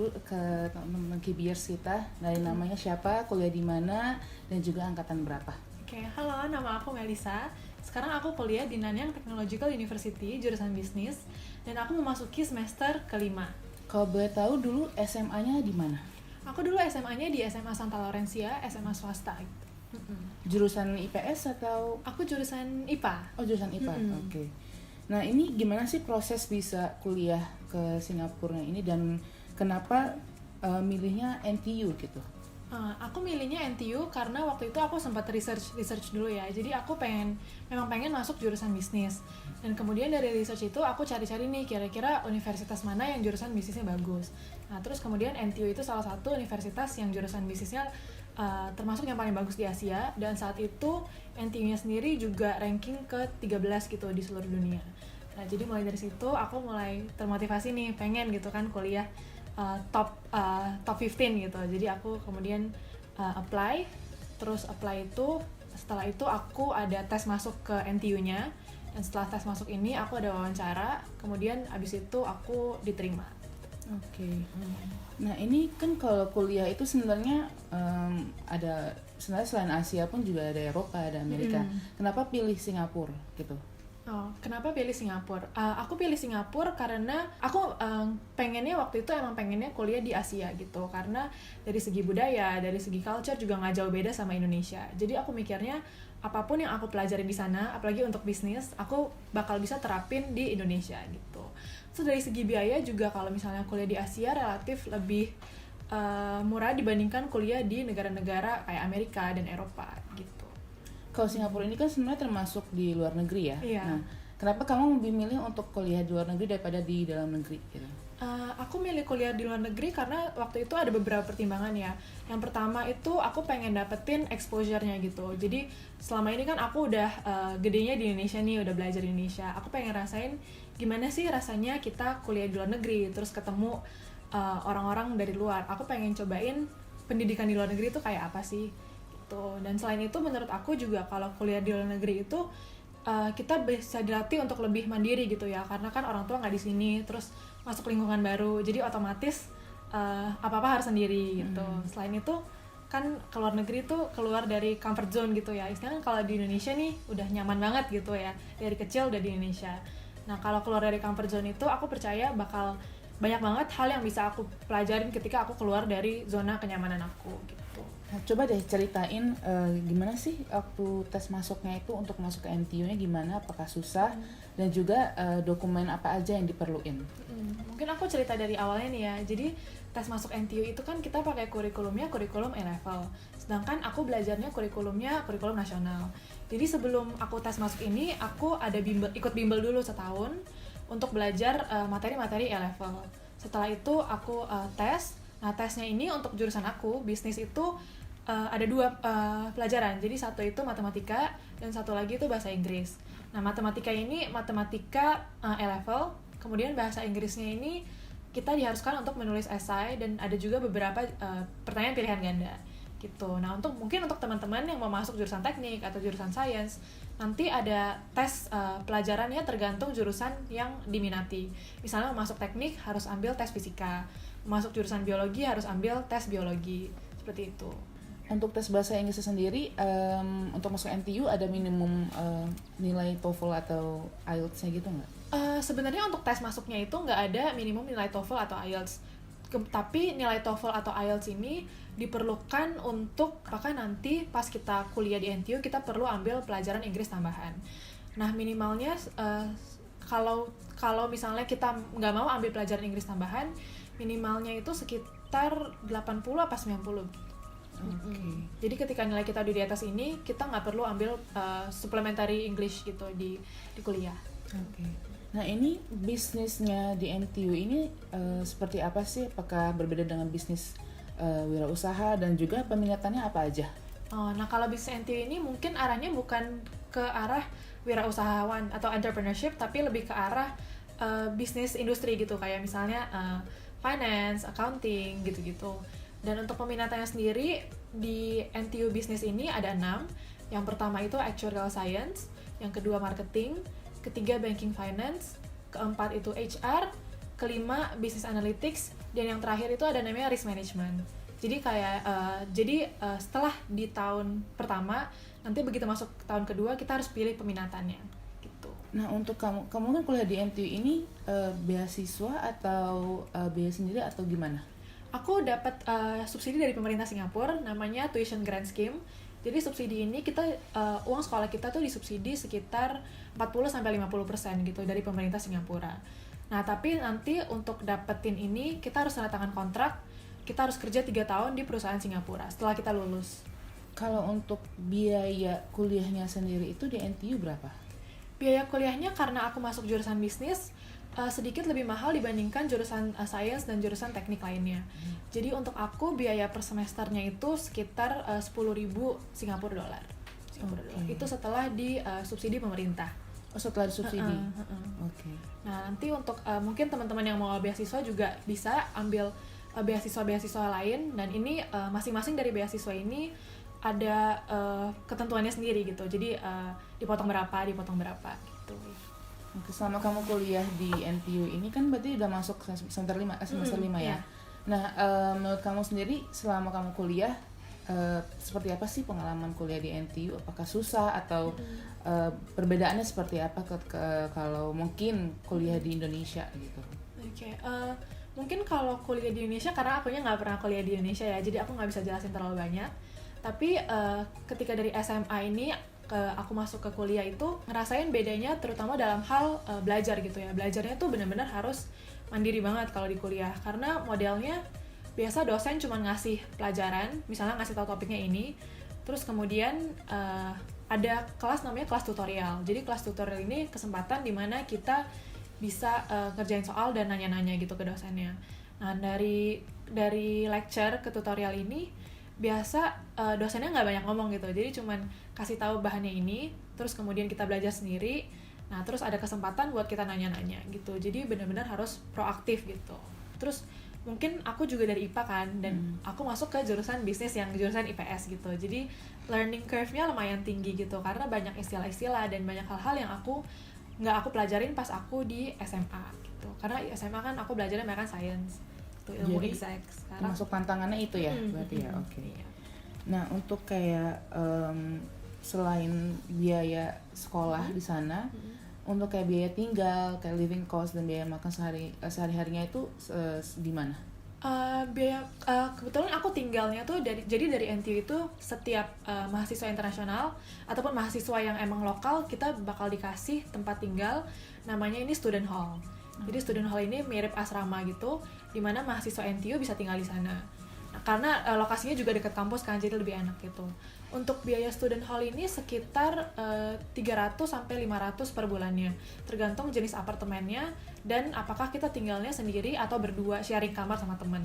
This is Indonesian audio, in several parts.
dulu ke teman-teman Kibiers kita, dari namanya siapa, kuliah di mana, dan juga angkatan berapa. Oke, halo, nama aku Melisa. Sekarang aku kuliah di Nanyang Technological University, jurusan bisnis, dan aku memasuki semester kelima. Kalau boleh tahu dulu SMA-nya di mana? Aku dulu SMA-nya di SMA Santa Laurencia, SMA swasta gitu. Jurusan IPS atau? Aku jurusan IPA. Oh, jurusan IPA, oke. Nah, ini gimana sih proses bisa kuliah ke Singapura ini dan kenapa milihnya NTU gitu? Aku milihnya NTU karena waktu itu aku sempat research dulu ya. Jadi aku memang pengen masuk jurusan bisnis. Dan kemudian dari research itu aku cari-cari nih kira-kira universitas mana yang jurusan bisnisnya bagus. Nah, terus kemudian NTU itu salah satu universitas yang jurusan bisnisnya termasuk yang paling bagus di Asia, dan saat itu NTU-nya sendiri juga ranking ke-13 gitu di seluruh dunia. Nah, jadi mulai dari situ aku mulai termotivasi nih pengen gitu kan kuliah top 15 gitu. Jadi aku kemudian apply itu, setelah itu aku ada tes masuk ke NTU-nya, dan setelah tes masuk ini aku ada wawancara, kemudian abis itu aku diterima. Oke. Nah, ini kan kalau kuliah itu sebenarnya ada, sebenarnya selain Asia pun juga ada Eropa, ada Amerika. Kenapa pilih Singapura gitu? Kenapa pilih Singapura? Aku pilih Singapura karena aku waktu itu emang pengennya kuliah di Asia gitu, karena dari segi budaya, dari segi culture juga nggak jauh beda sama Indonesia. Jadi aku mikirnya apapun yang aku pelajarin di sana, apalagi untuk bisnis, aku bakal bisa terapin di Indonesia gitu. So dari segi biaya juga kalau misalnya kuliah di Asia relatif lebih murah dibandingkan kuliah di negara-negara kayak Amerika dan Eropa gitu. Kalau Singapura ini kan sebenarnya termasuk di luar negeri ya. Iya. Nah, kenapa kamu lebih milih untuk kuliah di luar negeri daripada di dalam negeri gitu? Aku milih kuliah di luar negeri karena waktu itu ada beberapa pertimbangan ya. Yang pertama itu aku pengen dapetin exposure-nya gitu. Jadi selama ini kan aku udah gedenya di Indonesia nih, udah belajar di Indonesia. Aku pengen rasain gimana sih rasanya kita kuliah di luar negeri, terus ketemu orang-orang dari luar. Aku pengen cobain pendidikan di luar negeri itu kayak apa sih. Dan selain itu menurut aku juga kalau kuliah di luar negeri itu kita bisa dilatih untuk lebih mandiri gitu ya, karena kan orang tua nggak di sini, terus masuk lingkungan baru, jadi otomatis apa-apa harus sendiri gitu. Selain itu kan keluar negeri tuh keluar dari comfort zone gitu ya, istilahnya kalau di Indonesia nih udah nyaman banget gitu ya, dari kecil udah di Indonesia. Nah, kalau keluar dari comfort zone itu aku percaya bakal banyak banget hal yang bisa aku pelajarin ketika aku keluar dari zona kenyamanan aku gitu. Nah, coba deh ceritain gimana sih waktu tes masuknya itu, untuk masuk ke NTU-nya gimana, apakah susah, dan juga dokumen apa aja yang diperluin. Mungkin aku cerita dari awalnya nih ya. Jadi tes masuk NTU itu kan kita pakai kurikulumnya kurikulum A-level, sedangkan aku belajarnya kurikulumnya kurikulum nasional. Jadi sebelum aku tes masuk ini, aku ada ikut bimbel dulu setahun untuk belajar materi-materi A-level. Setelah itu aku tes. Nah, tesnya ini untuk jurusan aku, bisnis itu ada 2 pelajaran. Jadi satu itu matematika dan satu lagi itu bahasa Inggris. Nah, matematika ini matematika A-level, kemudian bahasa Inggrisnya ini kita diharuskan untuk menulis esai dan ada juga beberapa pertanyaan pilihan ganda gitu. Nah, mungkin untuk teman-teman yang mau masuk jurusan teknik atau jurusan sains, nanti ada tes pelajarannya tergantung jurusan yang diminati. Misalnya mau masuk teknik harus ambil tes fisika, masuk jurusan biologi harus ambil tes biologi, seperti itu. Untuk tes bahasa Inggris sendiri, untuk masuk NTU ada minimum nilai TOEFL atau IELTS-nya gitu nggak? Sebenarnya untuk tes masuknya itu nggak ada minimum nilai TOEFL atau IELTS. Tapi nilai TOEFL atau IELTS ini diperlukan untuk apakah nanti pas kita kuliah di NTU kita perlu ambil pelajaran Inggris tambahan. Nah, minimalnya kalau misalnya kita nggak mau ambil pelajaran Inggris tambahan, minimalnya itu sekitar 80 apa 90 gitu. Jadi ketika nilai kita udah di atas ini, kita nggak perlu ambil supplementary English gitu di kuliah. Nah, ini bisnisnya di NTU ini seperti apa sih? Apakah berbeda dengan bisnis wirausaha, dan juga peminatannya apa aja? Nah, kalau bisnis NTU ini mungkin arahnya bukan ke arah wirausahawan atau entrepreneurship, tapi lebih ke arah bisnis industri gitu, kayak misalnya finance, accounting gitu-gitu. Dan untuk peminatannya sendiri di NTU Business ini ada 6. Yang pertama itu Actuarial Science, yang kedua Marketing, ketiga Banking Finance, keempat itu HR, kelima business analytics, dan yang terakhir itu ada namanya risk management. Jadi kayak setelah di tahun pertama, nanti begitu masuk tahun kedua kita harus pilih peminatannya gitu. Nah, untuk kamu kan kuliah di NTU ini beasiswa atau biaya sendiri atau gimana? Aku dapat subsidi dari pemerintah Singapura, namanya tuition grant scheme. Jadi subsidi ini kita uang sekolah kita tuh disubsidi sekitar 40-50% gitu dari pemerintah Singapura. Nah, tapi nanti untuk dapetin ini kita harus tanda tangan kontrak, kita harus kerja 3 tahun di perusahaan Singapura setelah kita lulus. Kalau untuk biaya kuliahnya sendiri itu di NTU berapa? Biaya kuliahnya karena aku masuk jurusan bisnis, sedikit lebih mahal dibandingkan jurusan sains dan jurusan teknik lainnya. Jadi untuk aku biaya per semesternya itu sekitar 10.000 Singapura dolar. Itu setelah di subsidi pemerintah. Oh, setelah disubsidi. Oke. Nah, nanti untuk mungkin teman-teman yang mau beasiswa juga bisa ambil beasiswa lain, dan ini masing-masing dari beasiswa ini ada ketentuannya sendiri gitu. Jadi dipotong berapa gitu. Oke, selama kamu kuliah di NTU ini kan berarti udah masuk semester 5 ya. Yeah. Nah, menurut kamu sendiri selama kamu kuliah seperti apa sih pengalaman kuliah di NTU? Apakah susah atau perbedaannya seperti apa kalau mungkin kuliah di Indonesia gitu? Oke. Mungkin kalau kuliah di Indonesia, karena akunya nggak pernah kuliah di Indonesia ya, jadi aku nggak bisa jelasin terlalu banyak. Tapi ketika dari SMA ini aku masuk ke kuliah itu ngerasain bedanya, terutama dalam hal belajar gitu ya. Belajarnya tuh benar-benar harus mandiri banget kalau di kuliah, karena modelnya biasa dosen cuma ngasih pelajaran, misalnya ngasih tahu topiknya ini, terus kemudian ada kelas namanya kelas tutorial. Jadi kelas tutorial ini kesempatan dimana kita bisa kerjain soal dan nanya-nanya gitu ke dosennya. Nah, dari lecture ke tutorial ini biasa dosennya nggak banyak ngomong gitu, jadi cuman kasih tahu bahannya ini, terus kemudian kita belajar sendiri. Nah, terus ada kesempatan buat kita nanya-nanya gitu, jadi benar-benar harus proaktif gitu. Terus mungkin aku juga dari IPA kan, dan aku masuk ke jurusan bisnis yang jurusan IPS gitu, jadi learning curve-nya lumayan tinggi gitu, karena banyak istilah-istilah dan banyak hal-hal yang nggak aku pelajarin pas aku di SMA gitu. Karena SMA kan aku belajarnya kan science, itu ilmu exact. Masuk tantangannya itu ya, berarti ya. Oke. Iya. Nah, untuk kayak selain biaya sekolah di sana, untuk kayak biaya tinggal, kayak living cost dan biaya makan sehari-harinya itu gimana? Kebetulan aku tinggalnya tuh dari NTU itu setiap mahasiswa internasional ataupun mahasiswa yang emang lokal, kita bakal dikasih tempat tinggal, namanya ini student hall. Jadi student hall ini mirip asrama gitu, dimana mahasiswa NTU bisa tinggal di sana. Nah, karena lokasinya juga dekat kampus kan, jadi lebih enak gitu. Untuk biaya student hall ini sekitar 300-500 per bulannya, tergantung jenis apartemennya dan apakah kita tinggalnya sendiri atau berdua sharing kamar sama temen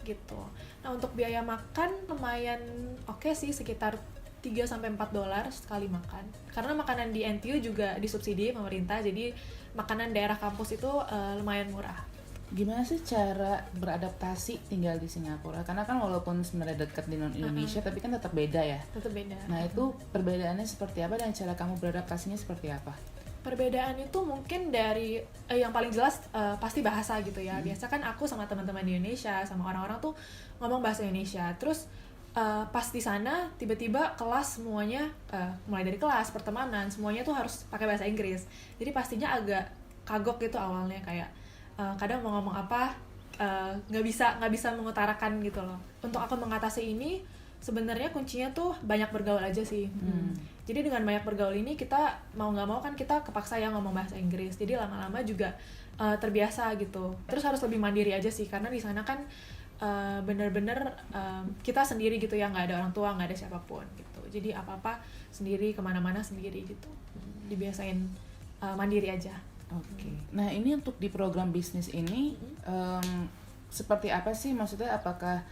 gitu. Nah, untuk biaya makan lumayan oke sih, sekitar $3-4 sekali makan. Karena makanan di NTU juga disubsidi pemerintah, jadi makanan daerah kampus itu lumayan murah. Gimana sih cara beradaptasi tinggal di Singapura? Karena kan walaupun sebenarnya dekat di Indonesia, tapi kan tetap beda ya. Tetap beda. Nah, itu perbedaannya seperti apa dan cara kamu beradaptasinya seperti apa? Perbedaan itu mungkin dari yang paling jelas pasti bahasa gitu ya. Biasa kan aku sama teman-teman di Indonesia, sama orang-orang tuh ngomong bahasa Indonesia. Terus pas di sana tiba-tiba kelas semuanya mulai dari kelas, pertemanan, semuanya tuh harus pakai bahasa Inggris. Jadi pastinya agak kagok gitu awalnya, kayak kadang mau ngomong apa nggak bisa mengutarakan gitu loh. Untuk aku mengatasi ini sebenarnya kuncinya tuh banyak bergaul aja sih. Jadi dengan banyak bergaul ini kita mau nggak mau kan kita kepaksa ya ngomong bahasa Inggris. Jadi lama-lama juga terbiasa gitu. Terus harus lebih mandiri aja sih, karena di sana kan bener-bener kita sendiri gitu ya, nggak ada orang tua, nggak ada siapapun gitu. Jadi apa-apa sendiri, kemana-mana sendiri gitu. Dibiasain mandiri aja. Oke. Nah, ini untuk di program bisnis ini seperti apa sih? Maksudnya apakah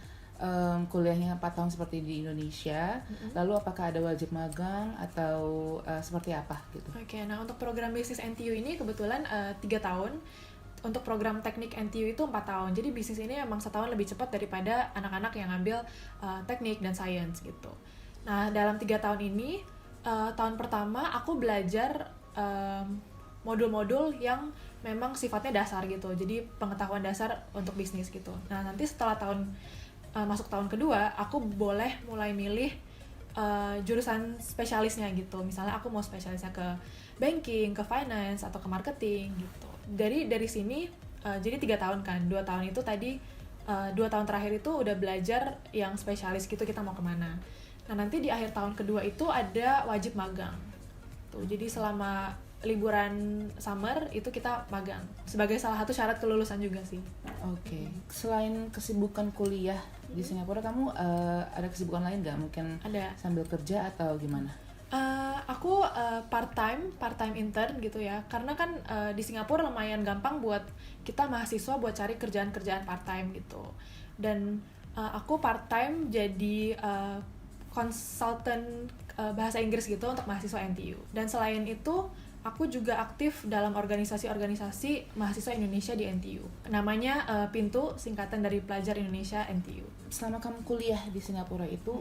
kuliahnya 4 tahun seperti di Indonesia? Lalu apakah ada wajib magang atau seperti apa gitu? Oke, nah untuk program bisnis NTU ini kebetulan 3 tahun. Untuk program teknik NTU itu 4 tahun. Jadi bisnis ini emang setahun lebih cepat daripada anak-anak yang ngambil teknik dan sains gitu. Nah, dalam 3 tahun ini, tahun pertama aku belajar modul-modul yang memang sifatnya dasar gitu, jadi pengetahuan dasar untuk bisnis gitu. Nah nanti setelah masuk tahun kedua, aku boleh mulai milih jurusan spesialisnya gitu. Misalnya aku mau spesialisnya ke banking, ke finance, atau ke marketing gitu. Dari sini jadi 3 tahun kan, 2 tahun itu tadi 2 tahun terakhir itu udah belajar yang spesialis gitu, kita mau kemana. Nah nanti di akhir tahun kedua itu ada wajib magang tuh, jadi selama liburan summer itu kita magang sebagai salah satu syarat kelulusan juga sih. Oke. Selain kesibukan kuliah di Singapura, kamu ada kesibukan lain nggak? Mungkin Ada. sambil kerja atau gimana? Aku part time intern gitu ya, karena kan di Singapura lumayan gampang buat kita mahasiswa buat cari kerjaan-kerjaan part time gitu. Dan aku part time jadi konsultan bahasa Inggris gitu untuk mahasiswa NTU. Dan selain itu aku juga aktif dalam organisasi-organisasi mahasiswa Indonesia di NTU. Namanya Pintu, singkatan dari Pelajar Indonesia NTU. Selama kamu kuliah di Singapura itu,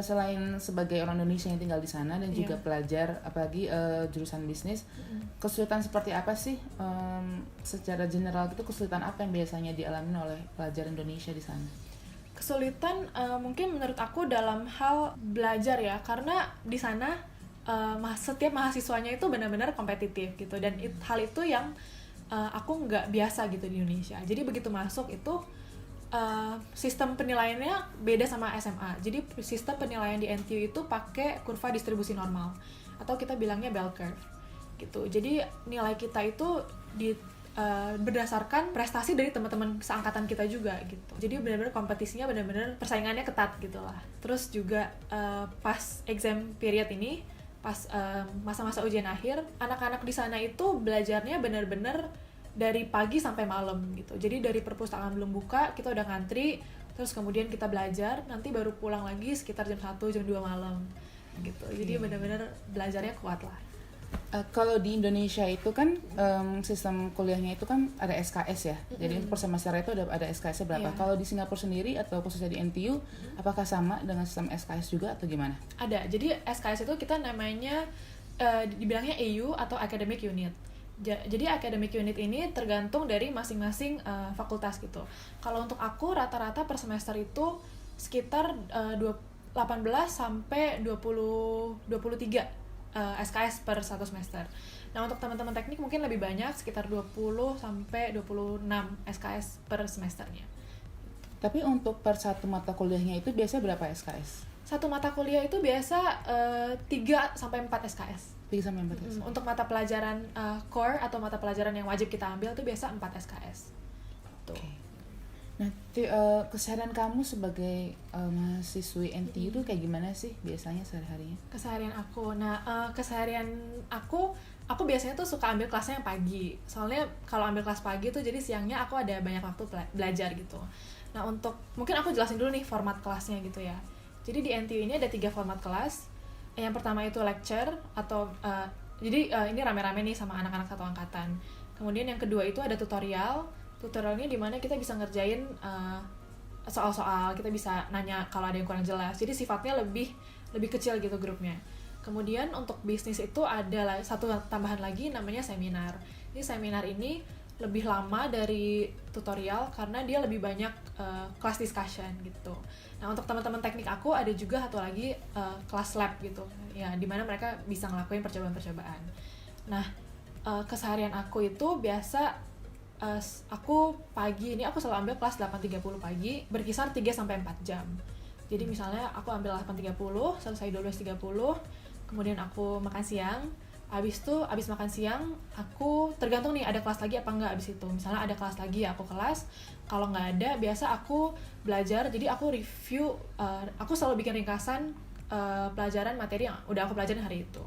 selain sebagai orang Indonesia yang tinggal di sana dan juga pelajar, apalagi jurusan bisnis, kesulitan seperti apa sih? Secara general itu kesulitan apa yang biasanya dialami oleh pelajar Indonesia di sana? Kesulitan mungkin menurut aku dalam hal belajar ya, karena di sana setiap mahasiswanya itu benar-benar kompetitif gitu, dan hal itu yang aku nggak biasa gitu di Indonesia. Jadi begitu masuk itu sistem penilaiannya beda sama SMA. Jadi sistem penilaian di NTU itu pakai kurva distribusi normal, atau kita bilangnya bell curve gitu. Jadi nilai kita itu berdasarkan prestasi dari teman-teman seangkatan kita juga gitu. Jadi benar-benar kompetisinya benar-benar persaingannya ketat gitu lah. Terus juga pas exam period ini, pas masa-masa ujian akhir, anak-anak di sana itu belajarnya benar-benar dari pagi sampai malam gitu. Jadi dari perpustakaan belum buka, kita udah ngantri, terus kemudian kita belajar, nanti baru pulang lagi sekitar jam 1, jam 2 malam gitu. Jadi benar-benar belajarnya kuat lah. Kalau di Indonesia itu kan sistem kuliahnya itu kan ada SKS ya. Jadi per semester itu ada SKS-nya berapa? Kalau di Singapura sendiri atau khususnya di NTU, apakah sama dengan sistem SKS juga atau gimana? Ada. Jadi SKS itu kita namanya dibilangnya AU atau Academic Unit. Jadi academic unit ini tergantung dari masing-masing fakultas gitu. Kalau untuk aku rata-rata per semester itu sekitar 18 sampai 23 SKS per satu semester. Nah, untuk teman-teman teknik mungkin lebih banyak, sekitar 20 sampai 26 SKS per semesternya. Tapi untuk per satu mata kuliahnya itu biasa berapa SKS? Satu mata kuliah itu biasa 3 sampai 4 SKS. 3 sampai 4 SKS. Untuk mata pelajaran core atau mata pelajaran yang wajib kita ambil itu biasa 4 SKS. Tuh. Okay. Nah, keseharian kamu sebagai mahasiswi NTU itu kayak gimana sih biasanya sehari-harinya? Keseharian aku. Nah, keseharian aku biasanya tuh suka ambil kelasnya yang pagi. Soalnya kalau ambil kelas pagi tuh jadi siangnya aku ada banyak waktu belajar gitu. Nah, mungkin aku jelasin dulu nih format kelasnya gitu ya. Jadi di NTU ini ada 3 format kelas. Yang pertama itu lecture atau jadi ini rame-rame nih sama anak-anak satu angkatan. Kemudian yang kedua itu ada tutorial. Tutorialnya di mana kita bisa ngerjain soal-soal, kita bisa nanya kalau ada yang kurang jelas. Jadi sifatnya lebih kecil gitu grupnya. Kemudian untuk bisnis itu ada satu tambahan lagi namanya seminar. Ini seminar ini lebih lama dari tutorial karena dia lebih banyak class discussion gitu. Nah, untuk teman-teman teknik aku ada juga satu lagi kelas lab gitu. Ya, di mana mereka bisa ngelakuin percobaan-percobaan. Nah, keseharian aku itu biasa aku pagi ini aku selalu ambil kelas 8.30 pagi, berkisar 3 sampai 4 jam. Jadi misalnya aku ambil 8.30, selesai 12.30, kemudian aku makan siang. Abis makan siang, aku tergantung nih ada kelas lagi apa enggak abis itu. Misalnya ada kelas lagi ya aku kelas, kalau nggak ada biasa aku belajar. Jadi aku review, aku selalu bikin ringkasan pelajaran materi yang udah aku pelajarin hari itu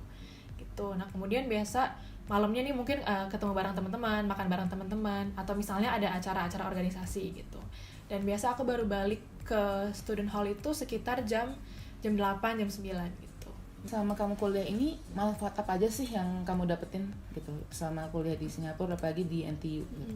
gitu. Nah kemudian biasa malamnya nih mungkin ketemu bareng teman-teman, makan bareng teman-teman, atau misalnya ada acara-acara organisasi gitu. Dan biasa aku baru balik ke student hall itu sekitar jam 8, jam 9 gitu. Selama kamu kuliah ini, manfaat apa aja sih yang kamu dapetin gitu selama kuliah di Singapura, apalagi di NTU gitu?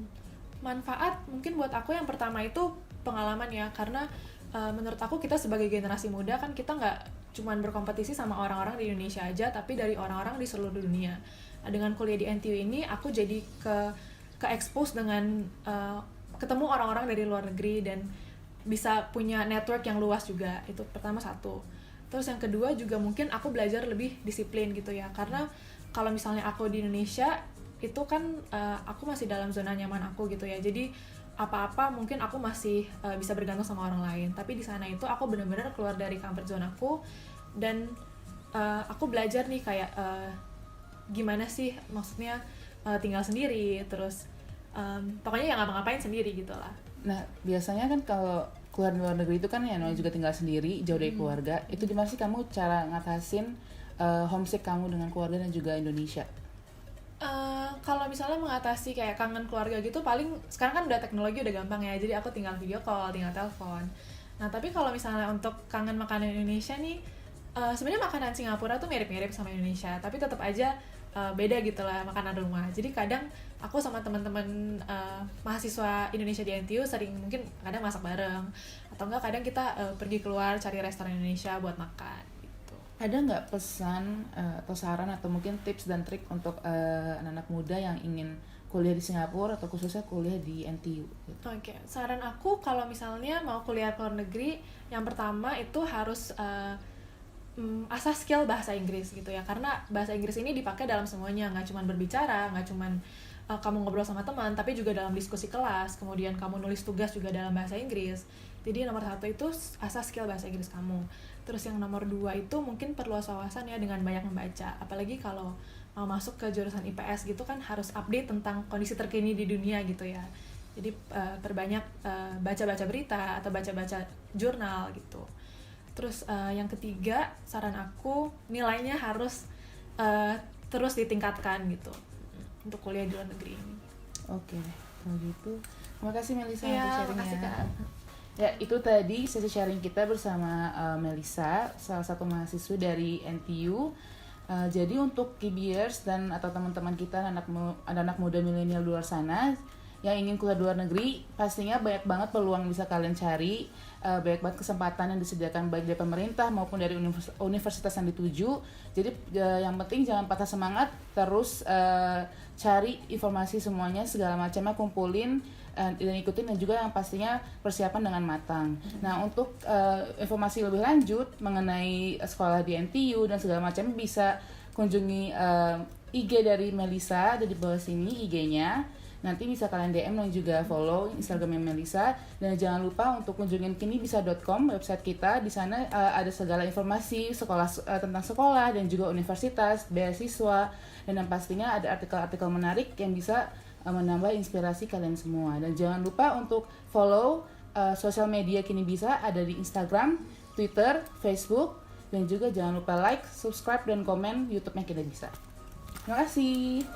Manfaat mungkin buat aku yang pertama itu pengalaman ya, karena menurut aku kita sebagai generasi muda kan kita nggak cuman berkompetisi sama orang-orang di Indonesia aja, tapi dari orang-orang di seluruh dunia. dengan kuliah di NTU ini aku jadi ke expose dengan ketemu orang-orang dari luar negeri dan bisa punya network yang luas juga. Itu pertama satu. Terus yang kedua juga mungkin aku belajar lebih disiplin gitu ya, karena kalau misalnya aku di Indonesia itu kan aku masih dalam zona nyaman aku gitu ya, jadi apa-apa mungkin aku masih bisa bergantung sama orang lain. Tapi di sana itu aku benar-benar keluar dari comfort zone aku dan aku belajar nih kayak gimana sih maksudnya tinggal sendiri, terus pokoknya ya ngapa-ngapain sendiri gitu lah. Nah, biasanya kan kalau keluar luar negeri itu kan ya namanya juga tinggal sendiri, jauh dari keluarga. Itu gimana sih kamu cara ngatasin homesick kamu dengan keluarga dan juga Indonesia? Kalau misalnya mengatasi kayak kangen keluarga gitu, paling sekarang kan udah teknologi udah gampang ya, jadi aku tinggal video call, tinggal telepon. Nah tapi kalau misalnya untuk kangen makanan Indonesia nih, sebenarnya makanan Singapura tuh mirip-mirip sama Indonesia, tapi tetap aja beda gitu lah makanan rumah. Jadi kadang aku sama teman-teman mahasiswa Indonesia di NTU sering mungkin kadang masak bareng, atau enggak kadang kita pergi keluar cari restoran Indonesia buat makan. Ada nggak pesan atau saran atau mungkin tips dan trik untuk anak-anak muda yang ingin kuliah di Singapura atau khususnya kuliah di NTU? Gitu? Oke, saran aku kalau misalnya mau kuliah ke luar negeri, yang pertama itu harus asah skill bahasa Inggris gitu ya, karena bahasa Inggris ini dipakai dalam semuanya, nggak cuma berbicara, nggak cuma kamu ngobrol sama teman, tapi juga dalam diskusi kelas, kemudian kamu nulis tugas juga dalam bahasa Inggris. Jadi nomor 1 itu asah skill bahasa Inggris kamu. Terus yang nomor 2 itu mungkin perluas wawasan ya dengan banyak membaca. Apalagi kalau mau masuk ke jurusan IPS gitu kan harus update tentang kondisi terkini di dunia gitu ya. Jadi perbanyak baca-baca berita atau baca-baca jurnal gitu. Terus yang ketiga, saran aku nilainya harus terus ditingkatkan gitu untuk kuliah di luar negeri ini. Oke, kalau gitu. Terima kasih Melisa Ya, untuk makasih, sharingnya. Kak. Ya, itu tadi sesi sharing kita bersama Melisa, salah satu mahasiswa dari NTU. Jadi untuk KBers dan atau teman-teman kita anak muda milenial di luar sana yang ingin kuliah di luar negeri, pastinya banyak banget peluang bisa kalian cari, banyak banget kesempatan yang disediakan baik dari pemerintah maupun dari universitas yang dituju. Jadi yang penting jangan patah semangat, terus cari informasi semuanya segala macamnya, kumpulin dan ikutin, dan juga yang pastinya persiapan dengan matang. Nah, untuk informasi lebih lanjut mengenai sekolah di NTU dan segala macam bisa kunjungi IG dari Melisa, ada di bawah sini IG-nya. Nanti bisa kalian DM dan juga follow Instagramnya Melisa, dan jangan lupa untuk kunjungin kinibisa.com, website kita. Di sana ada segala informasi tentang sekolah dan juga universitas, beasiswa, dan yang pastinya ada artikel-artikel menarik yang bisa menambah inspirasi kalian semua. Dan jangan lupa untuk follow sosial media Kinibisa, ada di Instagram, Twitter, Facebook, dan juga jangan lupa like, subscribe, dan komen YouTube-nya Kinibisa. Terima kasih.